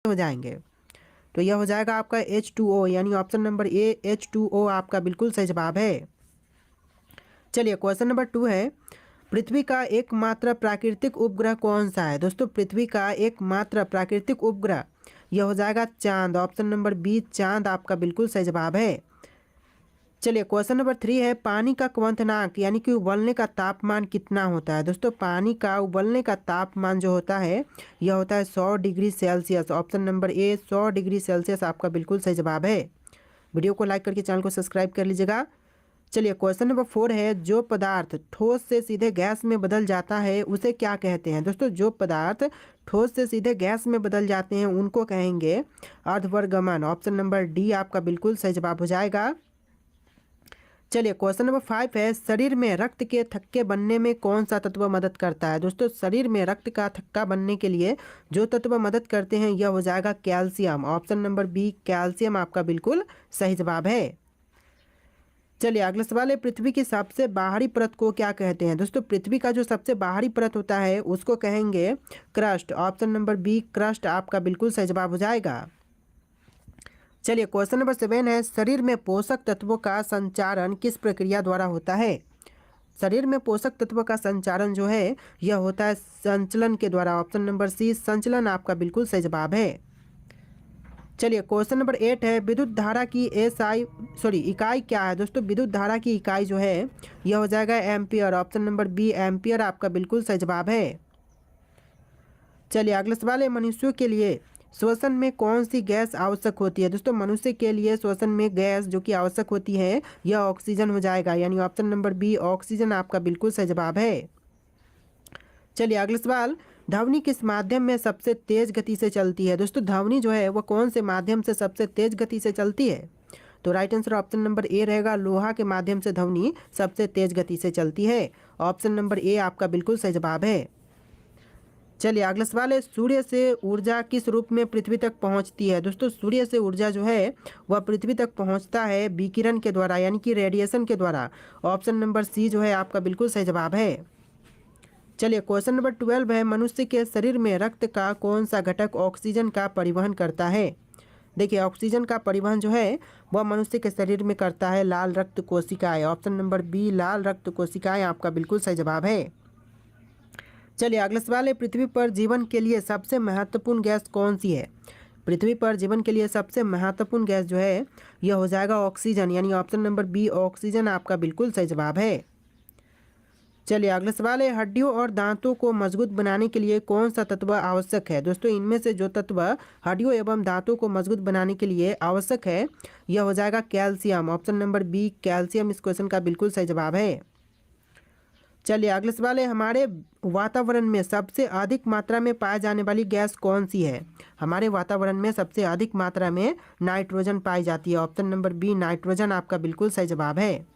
हो जाएंगे। तो यह हो जाएगा आपका H2O, यानी ऑप्शन नंबर ए H2O आपका बिल्कुल सही जवाब है। चलिए क्वेश्चन नंबर 2 है, पृथ्वी का एकमात्र प्राकृतिक उपग्रह कौन सा है? दोस्तों पृथ्वी का एकमात्र प्राकृतिक उपग्रह यह हो जाएगा चांद, ऑप्शन नंबर बी चांद आपका बिल्कुल सही जवाब है। चलिए क्वेश्चन नंबर 3 है, पानी का क्वथनांक यानी कि उबलने का तापमान कितना होता है? दोस्तों पानी का उबलने का तापमान जो होता है यह होता है 100 degree Celsius, option number A 100 degree Celsius आपका बिल्कुल सही जवाब है। वीडियो को लाइक करके चैनल को सब्सक्राइब कर लीजिएगा। चलिए क्वेश्चन नंबर 4 है, जो पदार्थ ठोस से सीधे गैस में बदल जाता है उसे क्या कहते हैं? दोस्तों जो पदार्थ ठोस से सीधे गैस में बदल जाते हैं उनको कहेंगे अर्धवर्गमन, ऑप्शन नंबर डी आपका बिल्कुल सही जवाब हो जाएगा। चलिए क्वेश्चन नंबर 5 है, शरीर में रक्त के थक्के बनने में कौन सा तत्व मदद करता है? दोस्तों शरीर में रक्त का थक्का बनने के लिए जो तत्व मदद करते हैं यह हो जाएगा calcium, option number B calcium आपका बिल्कुल सही जवाब है। चलिए अगला सवाल है, पृथ्वी की सबसे बाहरी परत को क्या कहते हैं? दोस्तों पृथ्वी का जो सबसे बाहरी परत होता है उसको कहेंगे crust, option number B crust आपका बिल्कुल सही जवाब हो जाएगा। चलिए क्वेश्चन नंबर 7 है, शरीर में पोषक तत्वों का संचारण किस प्रक्रिया द्वारा होता है? शरीर में पोषक तत्वों का संचारण जो है यह होता है संचलन के द्वारा, ऑप्शन नंबर सी संचलन आपका बिल्कुल सही जवाब है। चलिए क्वेश्चन नंबर 8 है, विद्युत धारा की इकाई क्या है? दोस्तों विद्युत धारा की इकाई जो है यह हो जाएगा ampere, option number B ampere आपका बिल्कुल सही जवाब है। चलिए अगला सवाल है, मनुष्यों के लिए श्वसन में कौन सी गैस आवश्यक होती है? दोस्तों मनुष्य के लिए श्वसन में गैस जो कि आवश्यक होती है यह ऑक्सीजन हो जाएगा, यानी ऑप्शन नंबर बी ऑक्सीजन आपका बिल्कुल सही जवाब है। चलिए अगला सवाल, ध्वनि किस माध्यम में सबसे तेज गति से चलती है? दोस्तों ध्वनि जो है वह कौन से माध्यम से सबसे तेज गति से चलती है? तो right answer option number A रहेगा, लोहा के माध्यम से ध्वनि सबसे तेज गति से चलती है, ऑप्शन नंबर ए आपका बिल्कुल सही जवाब है। चलिए अगला सवाल है, सूर्य से ऊर्जा किस रूप में पृथ्वी तक पहुंचती है? दोस्तों सूर्य से ऊर्जा जो है वह पृथ्वी तक पहुंचता है विकिरण के द्वारा, यानी कि रेडिएशन के द्वारा, ऑप्शन नंबर सी जो है आपका बिल्कुल सही जवाब है। चलिए क्वेश्चन नंबर 12 है, मनुष्य के शरीर में रक्त का कौन सा घटक ऑक्सीजन का परिवहन करता है? देखिए ऑक्सीजन का परिवहन जो है वह मनुष्य के शरीर में करता है लाल रक्त कोशिकाएं, ऑप्शन नंबर बी लाल रक्त कोशिकाएं आपका बिल्कुल सही जवाब है। चलिए अगला सवाल है, पृथ्वी पर जीवन के लिए सबसे महत्वपूर्ण गैस कौन सी है? पृथ्वी पर जीवन के लिए सबसे महत्वपूर्ण गैस जो है यह हो जाएगा ऑक्सीजन, यानी ऑप्शन नंबर बी ऑक्सीजन आपका बिल्कुल सही जवाब है। चलिए अगला सवाल है, हड्डियों और दांतों को मजबूत बनाने के लिए कौन सा तत्व आवश्यक है? दोस्तों इनमें से जो तत्व हड्डियों एवं दांतों को मजबूत बनाने के लिए आवश्यक है यह हो जाएगा calcium, option number B calcium इस क्वेश्चन का बिल्कुल सही जवाब है। चलिए अगला सवाल है, हमारे वातावरण में सबसे अधिक मात्रा में पाई जाने वाली गैस कौन सी है? हमारे वातावरण में सबसे अधिक मात्रा में नाइट्रोजन पाई जाती है, ऑप्शन नंबर बी नाइट्रोजन आपका बिल्कुल सही जवाब है।